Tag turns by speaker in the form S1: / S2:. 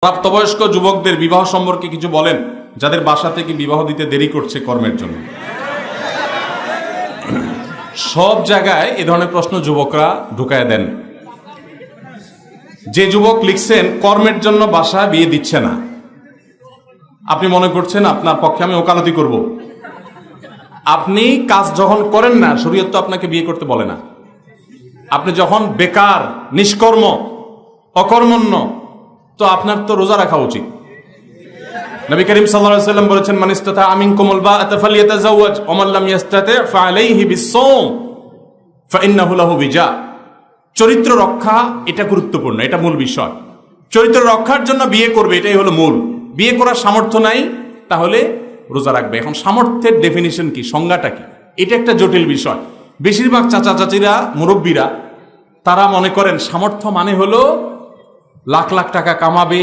S1: প্রাপ্তবয়স্ক যুবকদের বিবাহ সম্পর্কে কিছু বলেন, যাদের বাসা থেকে বিবাহ দিতে দেরি করছে কর্মের জন্য। সব জায়গায় এ ধরনের প্রশ্ন যুবকরা ঢুকায় দেন। যে যুবক লিখছেন কর্মের জন্য বাসা বিয়ে দিচ্ছে না, আপনি মনে করছেন আপনার পক্ষে আমি ওকালতি করব। আপনি কাজ যখন করেন না, শরীয়ত তো আপনাকে বিয়ে করতে বলে না। আপনি যখন বেকার, নিষ্কর্ম, অকর্মণ্য, তো আপনার তো রোজা রাখা উচিত। নবী করিম সাল্লাল্লাহু আলাইহি ওয়াসাল্লাম বলেছেন, মান ইসতাতা মিনকুমুল বাআতা ফালইয়াতাযাওয়াজ ওয়া মান লাম ইসতাতি ফাআলাইহি বিস-সাওম ফাইন্নাহু লাহু বিজা। চরিত্র রক্ষা এটা গুরুত্বপূর্ণ, এটা মূল বিষয়। চরিত্র রক্ষার জন্য বিয়ে করবে, এটাই হলো মূল। বিয়ে করার সামর্থ্য নাই, তাহলে রোজা রাখবে। এখন সামর্থ্যের ডেফিনিশন কি, সংজ্ঞাটা কি, এটা একটা জটিল বিষয়। বেশিরভাগ চাচা চাচিরা, মুরব্বীরা, তারা মনে করেন সামর্থ্য মানে হলো লাখ লাখ টাকা কামাবে,